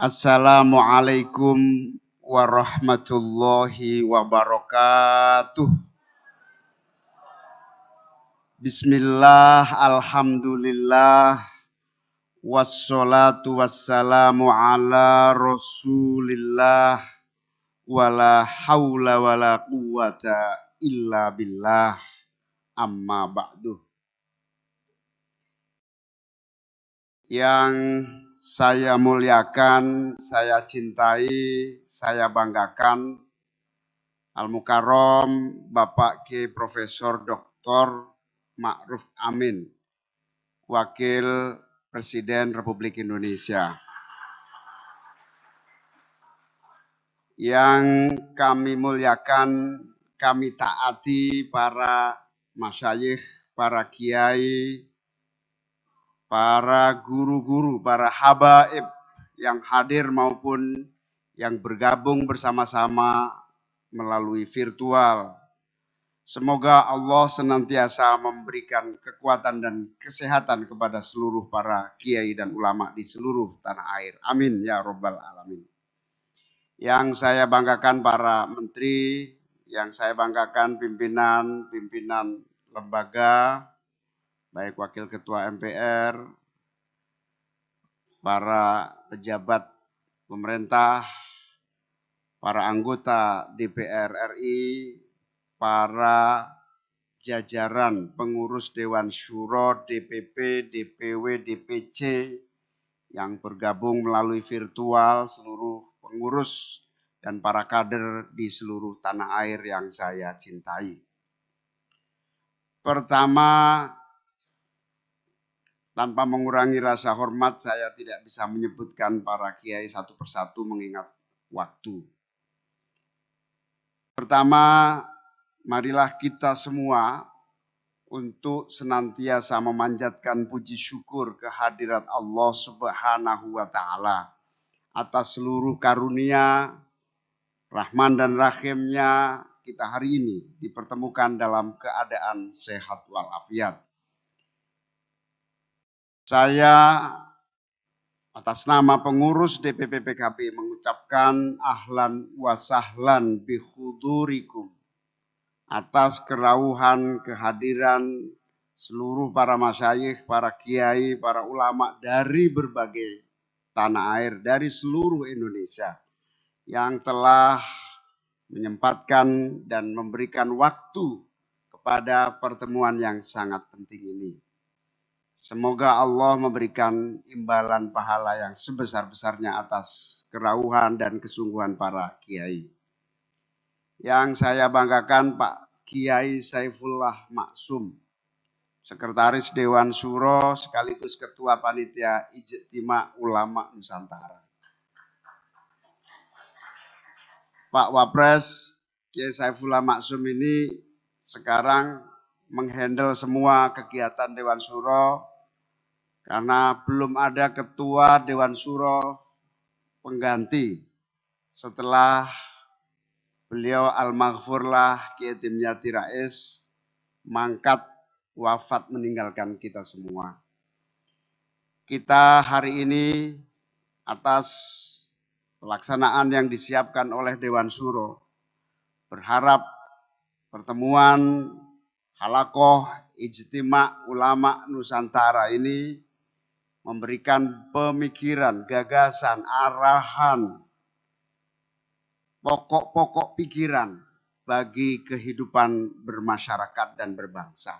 Assalamualaikum warahmatullahi wabarakatuh. Bismillah, alhamdulillah, wassalatu wassalamu ala rasulillah, wala hawla wala quwata illa billah, amma ba'du. Yang saya muliakan, saya cintai, saya banggakan Al-Mukarram Bapak Ki Profesor Dr. Ma'ruf Amin, Wakil Presiden Republik Indonesia. Yang kami muliakan, kami taati para masyayikh, para kiai, para guru-guru, para habaib yang hadir maupun yang bergabung bersama-sama melalui virtual. Semoga Allah senantiasa memberikan kekuatan dan kesehatan kepada seluruh para kiai dan ulama di seluruh tanah air. Amin ya robbal alamin. Yang saya banggakan para menteri, yang saya banggakan pimpinan lembaga, baik wakil ketua MPR, para pejabat pemerintah, para anggota DPR RI, para jajaran pengurus Dewan Syuro, DPP, DPW, DPC yang bergabung melalui virtual, seluruh pengurus dan para kader di seluruh tanah air yang saya cintai. Pertama, tanpa mengurangi rasa hormat, saya tidak bisa menyebutkan para kiai satu persatu mengingat waktu. Pertama, marilah kita semua untuk senantiasa memanjatkan puji syukur kehadirat Allah Subhanahu wa Ta'ala atas seluruh karunia, rahman dan rahimnya kita hari ini dipertemukan dalam keadaan sehat walafiat. Saya atas nama pengurus DPP PKB mengucapkan ahlan wa sahlan bihudurikum atas kerauhan kehadiran seluruh para masyayikh, para kiai, para ulama dari berbagai tanah air, dari seluruh Indonesia yang telah menyempatkan dan memberikan waktu kepada pertemuan yang sangat penting ini. Semoga Allah memberikan imbalan pahala yang sebesar-besarnya atas kerauhan dan kesungguhan para kiai. Yang saya banggakan Pak Kiai Saifullah Maksum, Sekretaris Dewan Syuro sekaligus Ketua Panitia Ijtima Ulama Nusantara. Pak Wapres Kiai Saifullah Maksum ini sekarang menghandle semua kegiatan Dewan Syuro karena belum ada ketua Dewan Syuro pengganti setelah beliau almaghfurlah Kiai Dimyati Rais mangkat wafat meninggalkan kita semua. Kita hari ini atas pelaksanaan yang disiapkan oleh Dewan Syuro berharap pertemuan halakoh Ijtima Ulama Nusantara ini memberikan pemikiran, gagasan, arahan, pokok-pokok pikiran bagi kehidupan bermasyarakat dan berbangsa.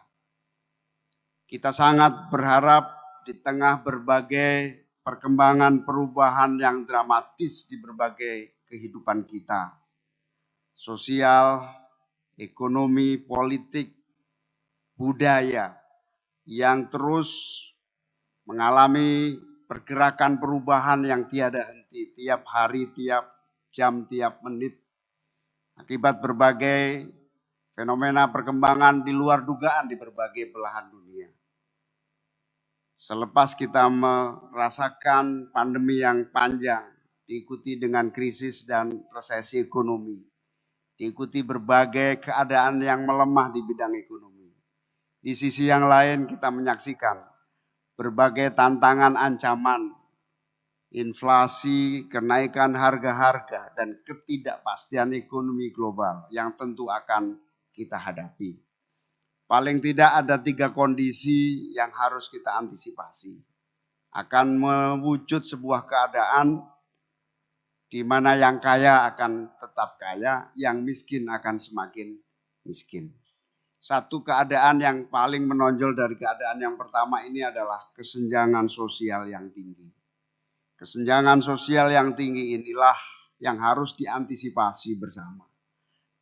Kita sangat berharap di tengah berbagai perkembangan perubahan yang dramatis di berbagai kehidupan kita, sosial, ekonomi, politik, budaya, yang terus mengalami pergerakan perubahan yang tiada henti tiap hari, tiap jam, tiap menit akibat berbagai fenomena perkembangan di luar dugaan di berbagai belahan dunia. Selepas kita merasakan pandemi yang panjang, diikuti dengan krisis dan resesi ekonomi, diikuti berbagai keadaan yang melemah di bidang ekonomi. Di sisi yang lain kita menyaksikan berbagai tantangan ancaman inflasi, kenaikan harga-harga, dan ketidakpastian ekonomi global yang tentu akan kita hadapi. Paling tidak ada 3 kondisi yang harus kita antisipasi. Akan mewujud sebuah keadaan di mana yang kaya akan tetap kaya, yang miskin akan semakin miskin. Satu keadaan yang paling menonjol dari keadaan yang pertama ini adalah kesenjangan sosial yang tinggi. Kesenjangan sosial yang tinggi inilah yang harus diantisipasi bersama,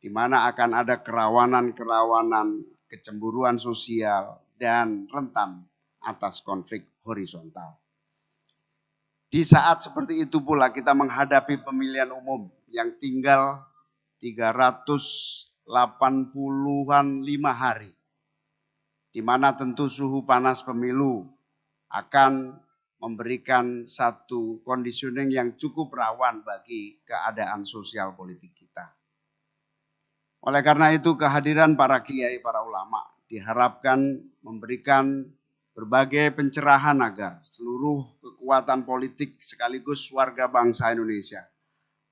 di mana akan ada kerawanan-kerawanan, kecemburuan sosial, dan rentan atas konflik horizontal. Di saat seperti itu pula kita menghadapi pemilihan umum yang tinggal 385 hari, di mana tentu suhu panas pemilu akan memberikan satu conditioning yang cukup rawan bagi keadaan sosial politik kita. Oleh karena itu kehadiran para kiai, para ulama diharapkan memberikan berbagai pencerahan agar seluruh kekuatan politik sekaligus warga bangsa Indonesia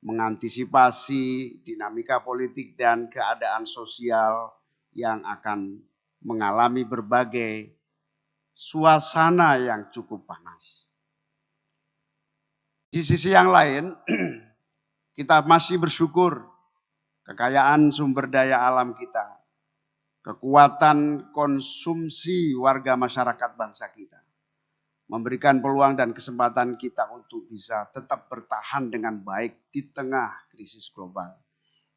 mengantisipasi dinamika politik dan keadaan sosial yang akan mengalami berbagai suasana yang cukup panas. Di sisi yang lain, kita masih bersyukur kekayaan sumber daya alam kita, kekuatan konsumsi warga masyarakat bangsa kita, memberikan peluang dan kesempatan kita untuk bisa tetap bertahan dengan baik di tengah krisis global.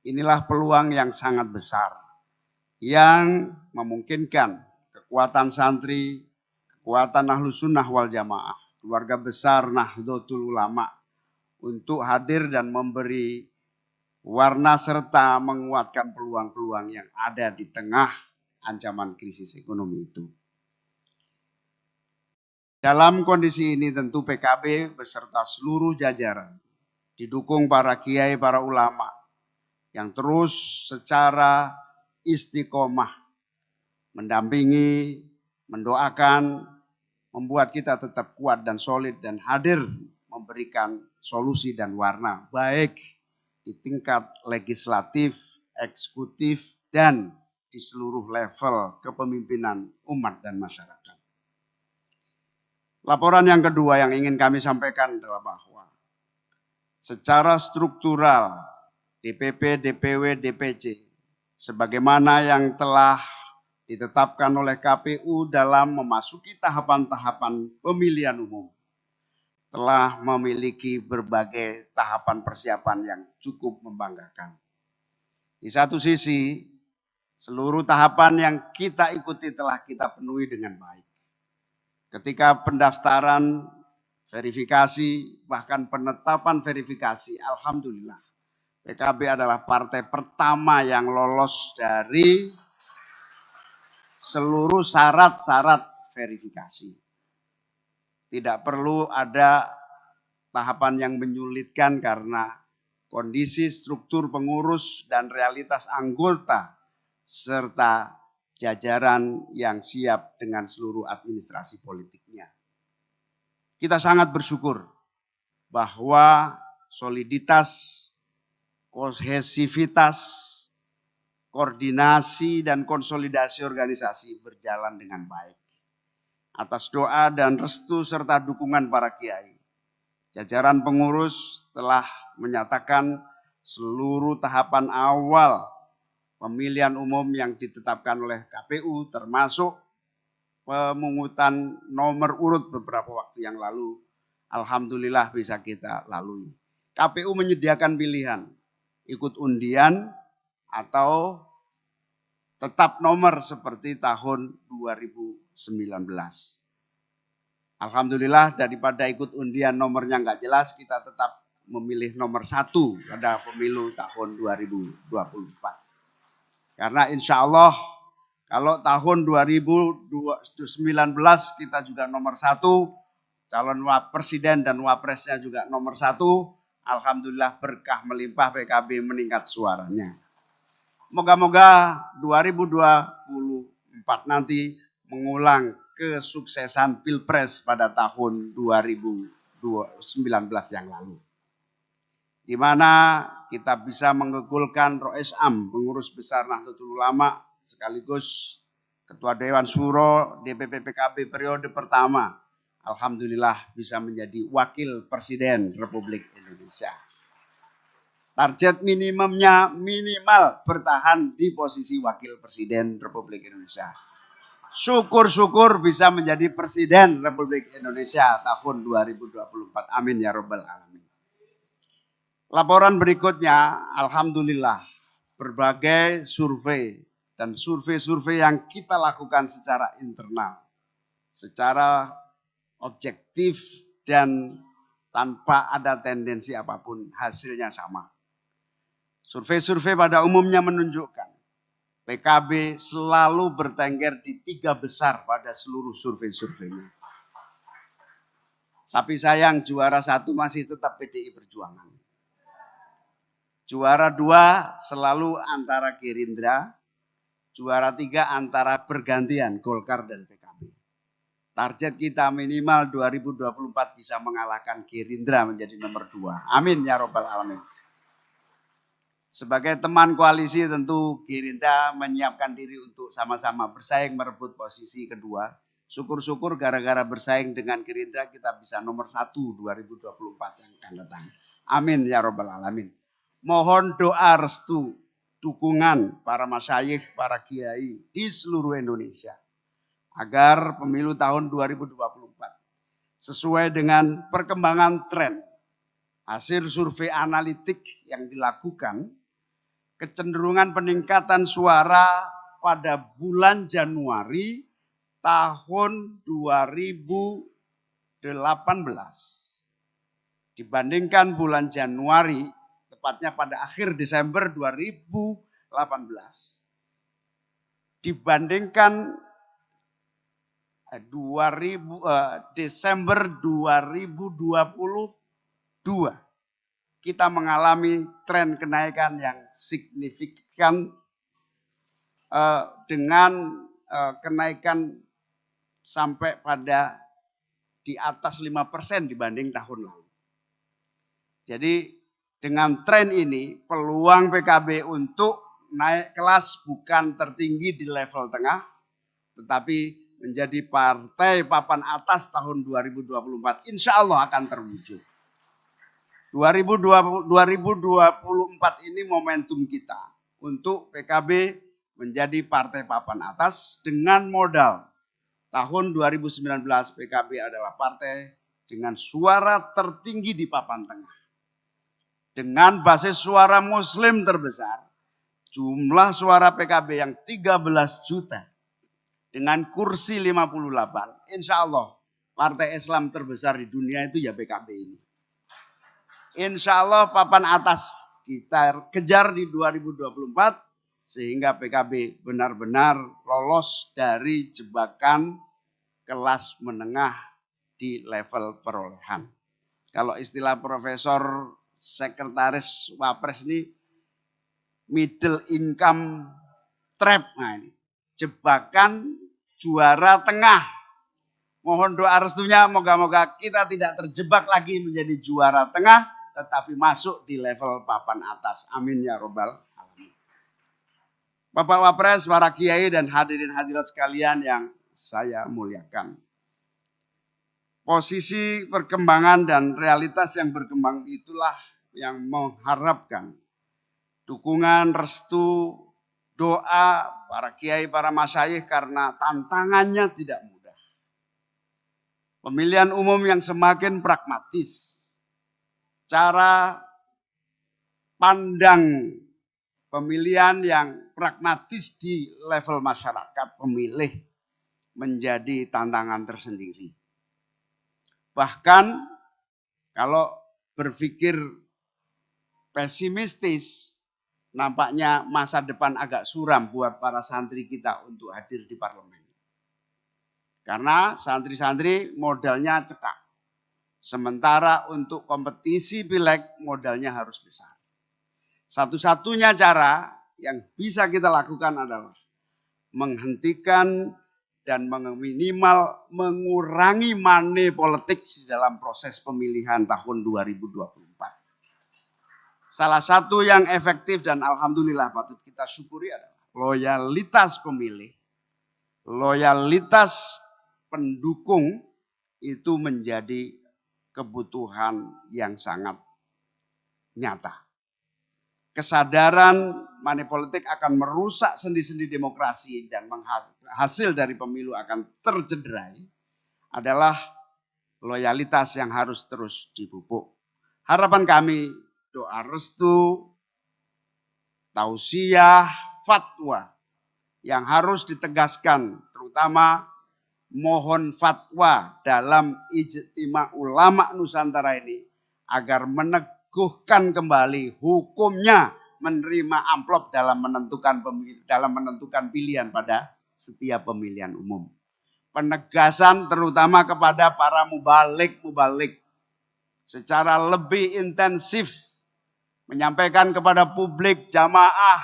Inilah peluang yang sangat besar yang memungkinkan kekuatan santri, kekuatan Ahlus Sunnah wal Jamaah, keluarga besar Nahdlatul Ulama untuk hadir dan memberi warna serta menguatkan peluang-peluang yang ada di tengah ancaman krisis ekonomi itu. Dalam kondisi ini tentu PKB beserta seluruh jajaran didukung para kiai, para ulama yang terus secara istiqomah mendampingi, mendoakan, membuat kita tetap kuat dan solid dan hadir memberikan solusi dan warna baik di tingkat legislatif, eksekutif, dan di seluruh level kepemimpinan umat dan masyarakat. Laporan yang kedua yang ingin kami sampaikan adalah bahwa secara struktural DPP, DPW, DPC sebagaimana yang telah ditetapkan oleh KPU dalam memasuki tahapan-tahapan pemilihan umum telah memiliki berbagai tahapan persiapan yang cukup membanggakan. Di satu sisi, seluruh tahapan yang kita ikuti telah kita penuhi dengan baik. Ketika pendaftaran, verifikasi, bahkan penetapan verifikasi, alhamdulillah, PKB adalah partai pertama yang lolos dari seluruh syarat-syarat verifikasi. Tidak perlu ada tahapan yang menyulitkan karena kondisi struktur pengurus dan realitas anggota serta jajaran yang siap dengan seluruh administrasi politiknya. Kita sangat bersyukur bahwa soliditas, kohesivitas, koordinasi dan konsolidasi organisasi berjalan dengan baik. Atas doa dan restu serta dukungan para kiai, jajaran pengurus telah menyatakan seluruh tahapan awal pemilihan umum yang ditetapkan oleh KPU termasuk pemungutan nomor urut beberapa waktu yang lalu, alhamdulillah bisa kita lalui. KPU menyediakan pilihan, ikut undian atau tetap nomor seperti tahun 2019. Alhamdulillah daripada ikut undian nomornya nggak jelas, kita tetap memilih nomor 1 pada pemilu tahun 2024. Karena insya Allah kalau tahun 2019 kita juga nomor 1, calon presiden dan wapresnya juga nomor 1, alhamdulillah berkah melimpah PKB meningkat suaranya. Moga-moga 2024 nanti mengulang kesuksesan Pilpres pada tahun 2024 yang lalu. Di mana kita bisa menggugulkan Rois Am, pengurus besar Nahdlatul Ulama, sekaligus Ketua Dewan Syuro DPP PKB periode pertama. Alhamdulillah bisa menjadi Wakil Presiden Republik Indonesia. Target minimumnya minimal bertahan di posisi Wakil Presiden Republik Indonesia. Syukur-syukur bisa menjadi Presiden Republik Indonesia tahun 2024. Amin ya Rabbal Alamin. Laporan berikutnya, alhamdulillah, berbagai survei dan survei-survei yang kita lakukan secara internal, secara objektif dan tanpa ada tendensi apapun, hasilnya sama. Survei-survei pada umumnya menunjukkan PKB selalu bertengger di 3 besar pada seluruh survei-surveinya. Tapi sayang juara 1 masih tetap PDI Perjuangan. Juara 2 selalu antara Gerindra, juara 3 antara bergantian Golkar dan PKB. Target kita minimal 2024 bisa mengalahkan Gerindra menjadi nomor 2. Amin ya Rabbal Alamin. Sebagai teman koalisi tentu Gerindra menyiapkan diri untuk sama-sama bersaing merebut posisi kedua. Syukur-syukur gara-gara bersaing dengan Gerindra kita bisa nomor 1 2024 yang akan datang. Amin ya Rabbal Alamin. Mohon doa restu, dukungan para masyayikh, para kiai di seluruh Indonesia. Agar pemilu tahun 2024 sesuai dengan perkembangan tren. Hasil survei analitik yang dilakukan, kecenderungan peningkatan suara pada bulan Januari tahun 2018 dibandingkan bulan Januari, tepatnya pada akhir Desember 2018, dibandingkan Desember 2022, kita mengalami tren kenaikan yang signifikan dengan kenaikan sampai pada di atas 5% dibanding tahun lalu. Jadi dengan tren ini peluang PKB untuk naik kelas bukan tertinggi di level tengah, tetapi menjadi partai papan atas tahun 2024 insya Allah akan terwujud. 2024 ini momentum kita untuk PKB menjadi partai papan atas dengan modal. Tahun 2019 PKB adalah partai dengan suara tertinggi di papan tengah. Dengan basis suara Muslim terbesar, jumlah suara PKB yang 13 juta. Dengan kursi 58, insya Allah partai Islam terbesar di dunia itu ya PKB ini. Insya Allah papan atas kita kejar di 2024 sehingga PKB benar-benar lolos dari jebakan kelas menengah di level perolehan. Kalau istilah Profesor Sekretaris Wapres ini middle income trap. Nah ini jebakan juara tengah. Mohon doa restunya moga-moga kita tidak terjebak lagi menjadi juara tengah tetapi masuk di level papan atas. Amin ya Rabbal Alamin. Bapak Wapres, para kiai dan hadirin hadirat sekalian yang saya muliakan. Posisi perkembangan dan realitas yang berkembang itulah yang mengharapkan dukungan, restu, doa para kiai, para masyayikh karena tantangannya tidak mudah. Pemilihan umum yang semakin pragmatis. Cara pandang pemilihan yang pragmatis di level masyarakat pemilih menjadi tantangan tersendiri. Bahkan kalau berpikir pesimistis, nampaknya masa depan agak suram buat para santri kita untuk hadir di parlemen. Karena santri-santri modalnya cekak. Sementara untuk kompetisi pileg modalnya harus besar. Satu-satunya cara yang bisa kita lakukan adalah menghentikan dan minimal mengurangi money politics di dalam proses pemilihan tahun 2024. Salah satu yang efektif dan alhamdulillah patut kita syukuri adalah loyalitas pemilih, loyalitas pendukung itu menjadi kebutuhan yang sangat nyata. Kesadaran money politik akan merusak sendi-sendi demokrasi dan hasil dari pemilu akan tercederai adalah loyalitas yang harus terus dipupuk. Harapan kami, doa restu, tausiah, fatwa yang harus ditegaskan, terutama mohon fatwa dalam ijtima ulama Nusantara ini agar meneguhkan kembali hukumnya menerima amplop dalam menentukan pilihan pada setiap pemilihan umum. Penegasan terutama kepada para mubalik secara lebih intensif menyampaikan kepada publik, jamaah,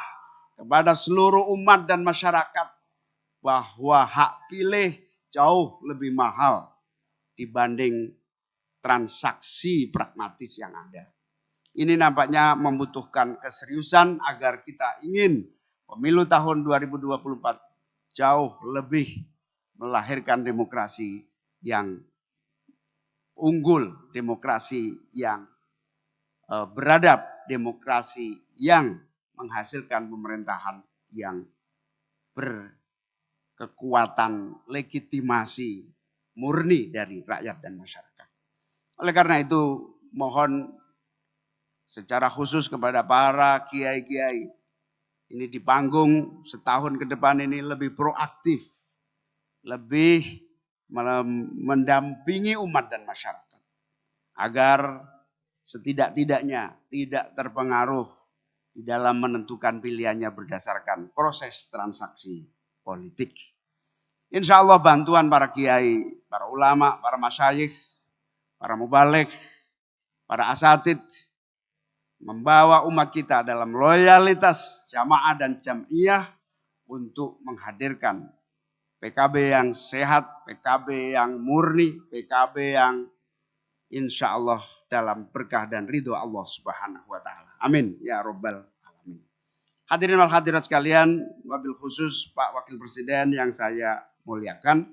kepada seluruh umat dan masyarakat bahwa hak pilih jauh lebih mahal dibanding transaksi pragmatis yang ada. Ini nampaknya membutuhkan keseriusan agar kita ingin pemilu tahun 2024 jauh lebih melahirkan demokrasi yang unggul, demokrasi yang beradab, demokrasi yang menghasilkan pemerintahan yang berkekuatan legitimasi murni dari rakyat dan masyarakat. Oleh karena itu, mohon secara khusus kepada para kiai-kiai ini di panggung setahun ke depan ini lebih proaktif, lebih mendampingi umat dan masyarakat agar setidak-tidaknya tidak terpengaruh di dalam menentukan pilihannya berdasarkan proses transaksi politik. Insya Allah bantuan para kiai, para ulama, para masyayikh, para mubalik, para asatid membawa umat kita dalam loyalitas jamaah dan jam'iyah untuk menghadirkan PKB yang sehat, PKB yang murni, PKB yang insya Allah dalam berkah dan ridho Allah Subhanahu wa Ta'ala. Amin ya Rabbal alamin. Hadirin wal hadirat sekalian, wabil khusus Pak Wakil Presiden yang saya muliakan,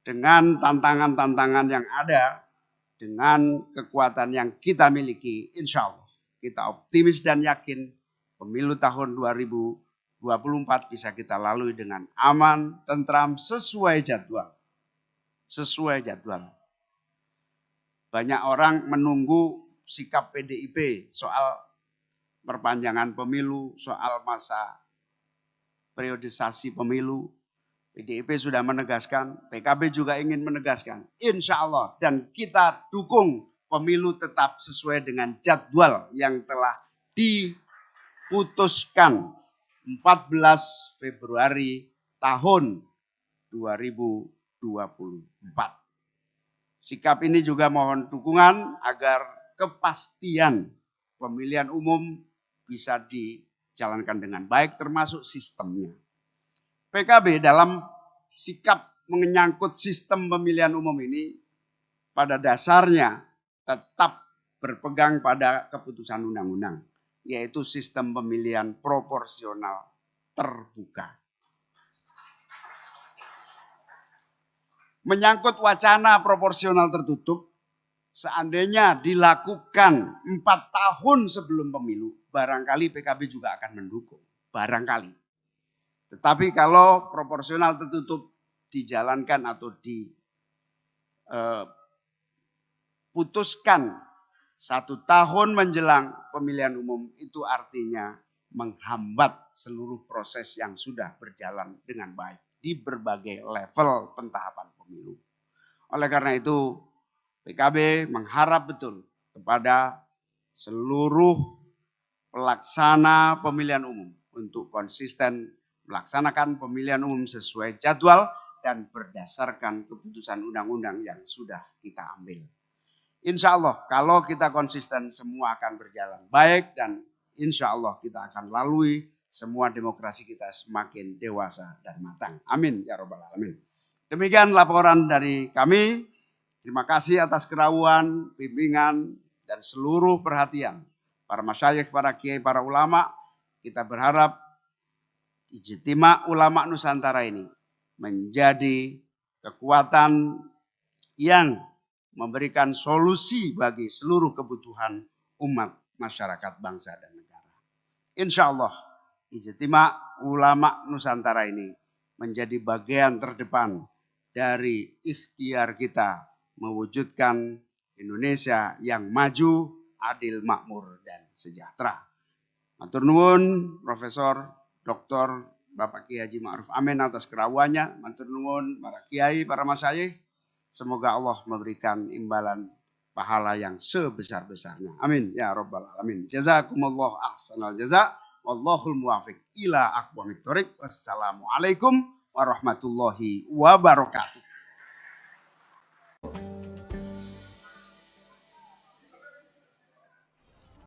dengan tantangan-tantangan yang ada, dengan kekuatan yang kita miliki, insya Allah kita optimis dan yakin pemilu tahun 2024 bisa kita lalui dengan aman, tentram, sesuai jadwal. Sesuai jadwal. Banyak orang menunggu sikap PDIP soal perpanjangan pemilu, soal masa periodisasi pemilu. PDIP sudah menegaskan, PKB juga ingin menegaskan. Insya Allah dan kita dukung pemilu tetap sesuai dengan jadwal yang telah diputuskan 14 Februari tahun 2024. Sikap ini juga mohon dukungan agar kepastian pemilihan umum bisa dijalankan dengan baik termasuk sistemnya. PKB dalam sikap menyangkut sistem pemilihan umum ini pada dasarnya tetap berpegang pada keputusan undang-undang, yaitu sistem pemilihan proporsional terbuka. Menyangkut wacana proporsional tertutup, seandainya dilakukan 4 tahun sebelum pemilu, barangkali PKB juga akan mendukung. Barangkali. Tetapi kalau proporsional tertutup dijalankan atau putuskan 1 tahun menjelang pemilihan umum, itu artinya menghambat seluruh proses yang sudah berjalan dengan baik di berbagai level pentahapan pemilu. Oleh karena itu, PKB mengharap betul kepada seluruh pelaksana pemilihan umum untuk konsisten melaksanakan pemilihan umum sesuai jadwal dan berdasarkan keputusan undang-undang yang sudah kita ambil. Insya Allah kalau kita konsisten semua akan berjalan baik dan insya Allah kita akan lalui semua demokrasi kita semakin dewasa dan matang. Amin ya rabbal alamin. Demikian laporan dari kami. Terima kasih atas kerawuan, bimbingan, dan seluruh perhatian para masyayikh, para kiai, para ulama. Kita berharap Ijtima Ulama Nusantara ini menjadi kekuatan yang memberikan solusi bagi seluruh kebutuhan umat, masyarakat, bangsa, dan negara. Insya Allah, Ijtima Ulama Nusantara ini menjadi bagian terdepan dari ikhtiar kita mewujudkan Indonesia yang maju, adil, makmur, dan sejahtera. Matur nuwun Profesor Dr. Bapak Kiai Haji Ma'ruf Amin atas kerawuannya. Matur nuwun para kiai, para masyayikh. Semoga Allah memberikan imbalan pahala yang sebesar-besarnya. Amin ya rabbal alamin. Jazakumullah ahsanal jaza. Wallahul muwafiq ila aqwamit thoriq. Wassalamualaikum warahmatullahi wabarakatuh.